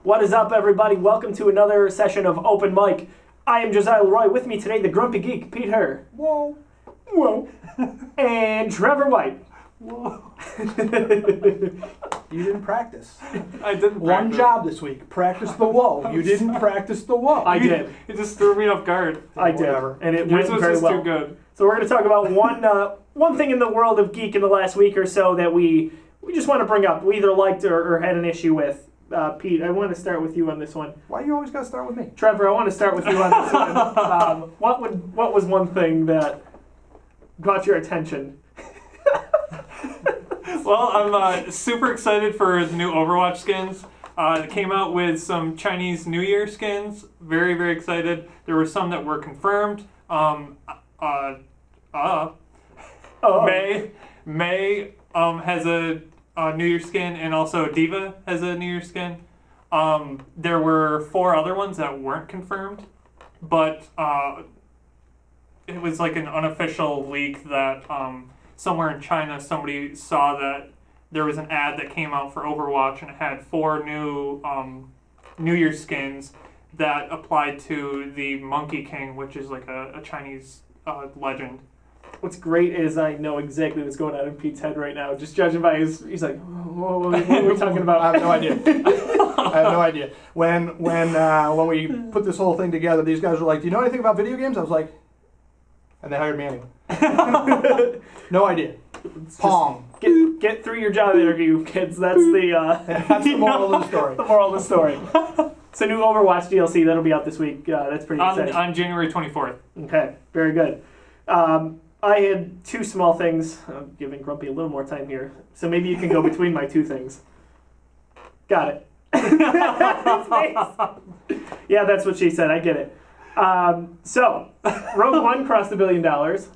What is up, everybody? Welcome to another session of Open Mic. I am Josiah Leroy. With me today, the Grumpy Geek, Pete Herr. Whoa. Whoa. And Trevor White. Whoa. You didn't practice. I didn't practice. One job this week. Practice the whoa. You didn't practice the whoa. I did. It just threw me off guard. I did. Whatever. And it Yours went was very just well. too good. So we're going to talk about one thing in the world of Geek in the last week or so that we just want to bring up. We either liked or had an issue with. Pete, I want to start with you on this one. Why you always got to start with me? Trevor, I want to start with you on this one. What was one thing that got your attention? Well, I'm super excited for the new Overwatch skins. It came out with some Chinese New Year skins. Very, very excited. There were some that were confirmed. May has a New Year skin, and also Diva has a New Year skin. There were 4 other ones that weren't confirmed, but it was like an unofficial leak that somewhere in China somebody saw that there was an ad that came out for Overwatch, and it had 4 new New Year skins that applied to the Monkey King, which is like a Chinese legend. What's great is I know exactly what's going on in Pete's head right now. Just judging by he's like, what are we talking about? I have no idea. I have no idea. When we put this whole thing together, these guys were like, "Do you know anything about video games?" I was like, and they hired me anyway. No idea. Pong. Get through your job interview, kids. That's the moral of the story. The moral of the story. It's a new Overwatch DLC that'll be out this week. That's pretty exciting. On January 24th. Okay, very good. I had 2 small things. I'm giving Grumpy a little more time here, so maybe you can go between my 2 things. Got it. Yeah, that's what she said. I get it. So, Rogue One crossed $1 billion. Did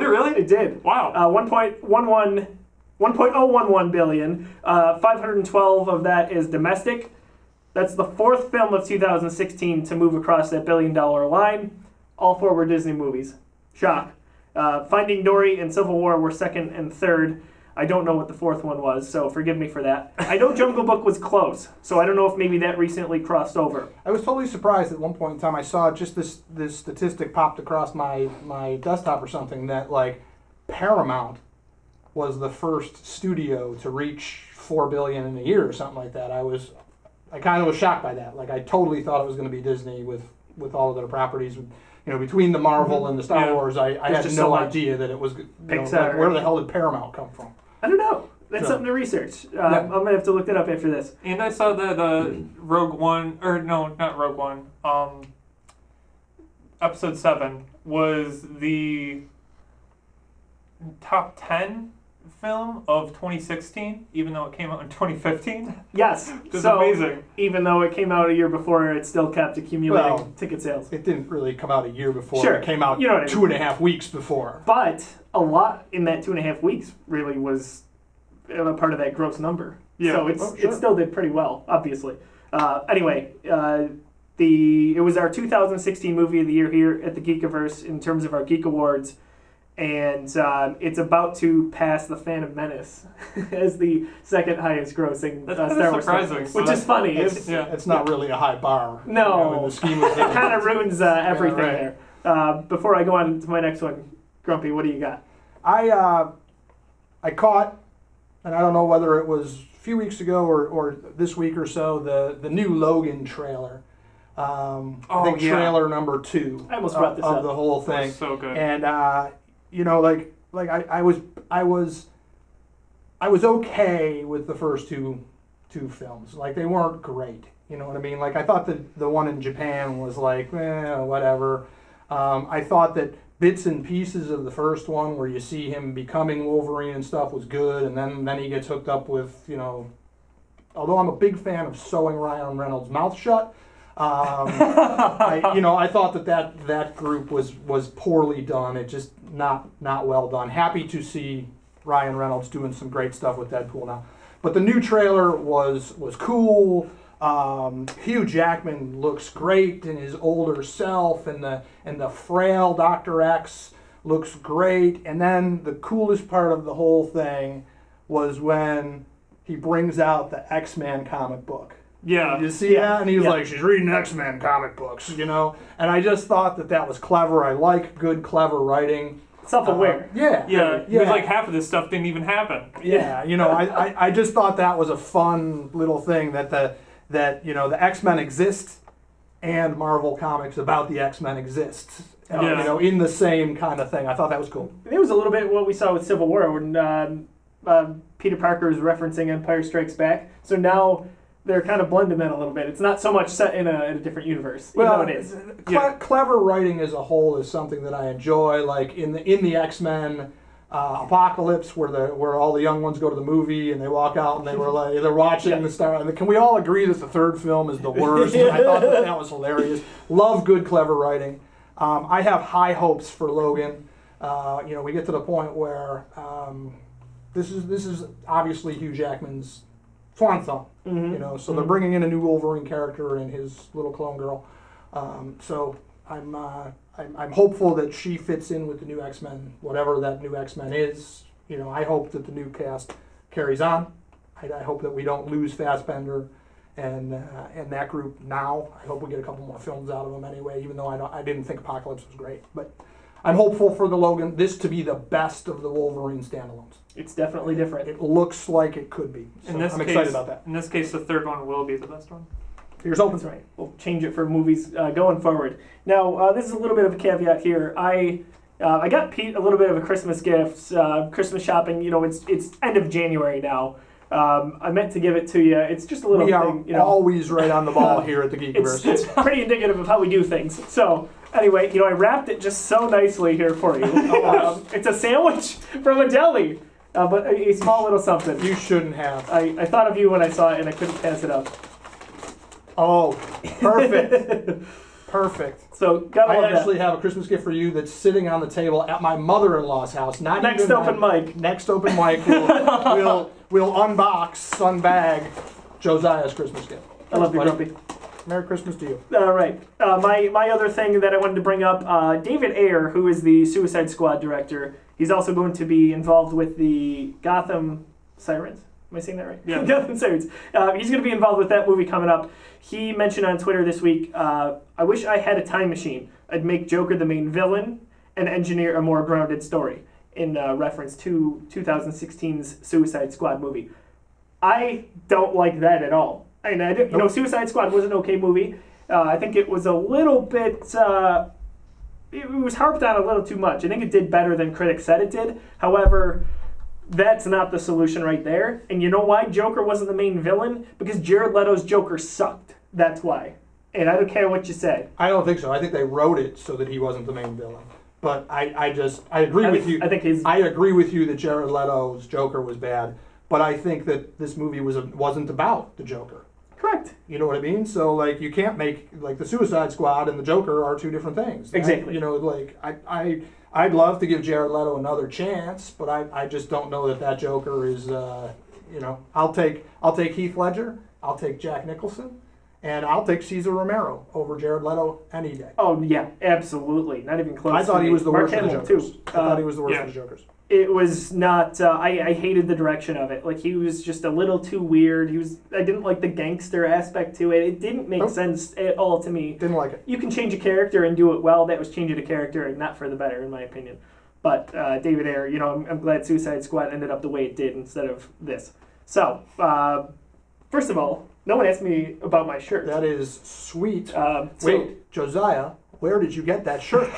it really? It did. Wow. 1.011 billion. 512 of that is domestic. That's the 4th film of 2016 to move across that $1 billion line. All 4 were Disney movies. Shock. Finding Dory and Civil War were 2nd and 3rd. I don't know what the 4th one was, so forgive me for that. I know Jungle Book was close, so I don't know if maybe that recently crossed over. I was totally surprised at one point in time. I saw just this statistic popped across my desktop or something that like Paramount was the first studio to reach $4 billion in a year or something like that. I kind of was shocked by that. Like I totally thought it was going to be Disney with all of their properties. You know, between the Marvel and the Star Wars, I had no idea that it was. Pixar. Like, where the hell did Paramount come from? I don't know. That's something to research. I'm going to have to look that up after this. And I saw that Rogue One, or no, not Rogue One, Episode 7 was the top 10 film of 2016, even though it came out in 2015. Yes. Which is amazing. Even though it came out a year before, it still kept accumulating ticket sales. It didn't really come out a year before. Sure. It came out 2.5 weeks before. But a lot in that 2.5 weeks really was a part of that gross number. Yeah. So it still did pretty well, obviously. Anyway, it was our 2016 movie of the year here at the Geekiverse in terms of our Geek Awards. And it's about to pass The Phantom Menace as the 2nd highest grossing Star Wars film, which is funny. It's not really a high bar. No. In the scheme of things. It kind of ruins everything there. Before I go on to my next one, Grumpy, what do you got? I caught, and I don't know whether it was a few weeks ago or this week or so, the new Logan trailer. I think trailer number 2 I almost brought this up. Of the whole thing. That was so good. And you know, I was okay with the first two films. Like they weren't great. You know what I mean? Like I thought that the one in Japan was like, whatever. I thought that bits and pieces of the first one where you see him becoming Wolverine and stuff was good, and then he gets hooked up with, you know, although I'm a big fan of sewing Ryan Reynolds' mouth shut, I thought that group was poorly done. It just not well done. Happy to see Ryan Reynolds doing some great stuff with Deadpool now. But the new trailer was cool. Hugh Jackman looks great in his older self, and the frail Dr. X looks great. And then the coolest part of the whole thing was when he brings out the X-Men comic book Yeah. You see that? And he was like, she's reading X-Men comic books, you know? And I just thought that was clever. I like good, clever writing. Self-aware. Yeah. Because like half of this stuff didn't even happen. Yeah, you know, I just thought that was a fun little thing that you know, the X-Men exist and Marvel Comics about the X-Men exist. You know, in the same kind of thing. I thought that was cool. It was a little bit what we saw with Civil War when Peter Parker is referencing Empire Strikes Back. So now they're kind of blending that a little bit. It's not so much set in a different universe. Well, it is. Clever writing as a whole is something that I enjoy. Like in the X-Men Apocalypse, where all the young ones go to the movie and they walk out and they're watching the Star. Can we all agree that the third film is the worst? I thought that was hilarious. Love good, clever writing. I have high hopes for Logan. You know, we get to the point where this is obviously Hugh Jackman's swan song. You know, so they're bringing in a new Wolverine character and his little clone girl. So I'm hopeful that she fits in with the new X-Men, whatever that new X-Men is. You know, I hope that the new cast carries on. I hope that we don't lose Fassbender and that group now. I hope we get a couple more films out of them anyway, even though I didn't think Apocalypse was great. But I'm hopeful for this to be the best of the Wolverine standalones. It's definitely different. It looks like it could be. So I'm excited about that. In this case, the third one will be the best one. Here's open. That's right. We'll change it for movies going forward. Now, this is a little bit of a caveat here. I got Pete a little bit of a Christmas gift, Christmas shopping. You know, it's end of January now. I meant to give it to you. It's just a little thing. We are always right on the ball here at the Geekiverse. It's pretty indicative of how we do things. So anyway, you know, I wrapped it just so nicely here for you. It's a sandwich from a deli, but a small little something. You shouldn't have. I thought of you when I saw it, and I couldn't pass it up. Oh, perfect. Perfect. So I actually have a Christmas gift for you that's sitting on the table at my mother-in-law's house. Next open mic. Next open mic, we'll unbag Josiah's Christmas gift. I love you, Grumpy. Merry Christmas to you. All right. My other thing that I wanted to bring up, David Ayer, who is the Suicide Squad director, he's also going to be involved with the Gotham Sirens. Am I saying that right? Yeah. Gotham Sirens. He's going to be involved with that movie coming up. He mentioned on Twitter this week, I wish I had a time machine. I'd make Joker the main villain and engineer a more grounded story, in reference to 2016's Suicide Squad movie. I don't like that at all. You know, Suicide Squad was an okay movie. I think it was a little bit, it was harped on a little too much. I think it did better than critics said it did. However, that's not the solution right there. And you know why Joker wasn't the main villain? Because Jared Leto's Joker sucked. That's why. And I don't care what you say. I don't think so. I think they wrote it so that he wasn't the main villain. But I agree with you. I agree with you that Jared Leto's Joker was bad. But I think that this movie wasn't about the Joker. Correct. You know what I mean? So like you can't make like the Suicide Squad and the Joker are two different things. Exactly. You know, like I'd love to give Jared Leto another chance, but I just don't know that Joker is you know, I'll take Heath Ledger, I'll take Jack Nicholson, and I'll take Cesar Romero over Jared Leto any day. Oh yeah, absolutely. Not even close. I thought he was the worst of the Jokers. Too. I thought he was the worst of the Jokers. It was not. I hated the direction of it. Like he was just a little too weird. I didn't like the gangster aspect to it. It didn't make sense at all to me. Didn't like it. You can change a character and do it well. That was changing a character and not for the better, in my opinion. But David Ayer, you know, I'm glad Suicide Squad ended up the way it did instead of this. So, first of all, no one asked me about my shirt. That is sweet. Wait, Josiah, where did you get that shirt?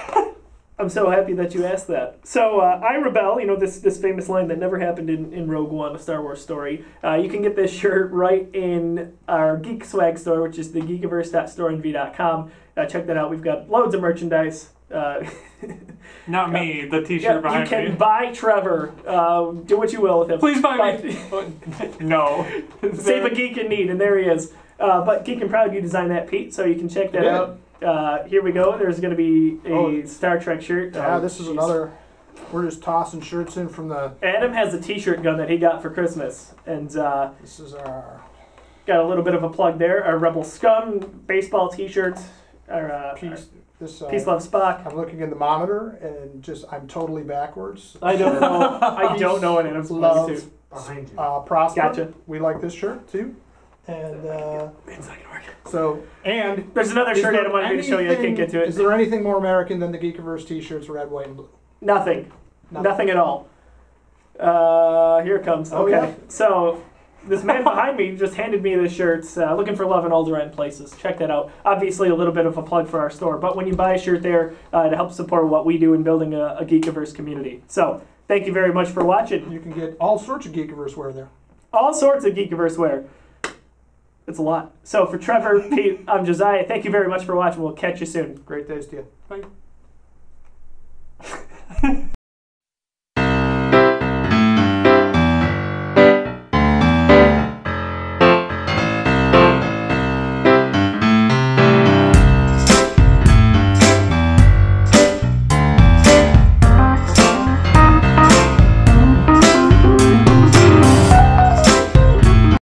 I'm so happy that you asked that. So, I Rebel, you know, this famous line that never happened in Rogue One, a Star Wars story. You can get this shirt right in our Geek Swag store, which is the geekiverse.storenv.com. Check that out. We've got loads of merchandise. Not me, the t-shirt behind me. You can buy Trevor. Do what you will with him. Please buy me. No. Save a geek in need, and there he is. But Geek and Proud, you designed that, Pete, so you can check that out. Here we go. There's going to be a Star Trek shirt. Yeah, this is another. We're just tossing shirts in from the. Adam has a T-shirt gun that he got for Christmas, and this is our. Got a little bit of a plug there. Our Rebel Scum baseball T-shirt. Our Peace Love Spock. I'm looking in the monitor and I'm totally backwards. I don't know. I don't know what I'm supposed to. Behind you. Prosper. Gotcha. We like this shirt too. And It's not gonna work. so, and There's another shirt I wanted me to show you. I can't get to it. Is there anything more American than the Geekiverse T-shirts, red, white, and blue? Nothing. Nothing at all. Here it comes. Oh, Okay. yeah. So this man behind me just handed me this shirt. Looking for love in all different places. Check that out. Obviously, a little bit of a plug for our store, but when you buy a shirt there, to help support what we do in building a Geekiverse community. So thank you very much for watching. You can get all sorts of Geekiverse wear there. All sorts of Geekiverse wear. It's a lot. So for Trevor, Pete, I'm Josiah. Thank you very much for watching. We'll catch you soon. Great days to you. Bye.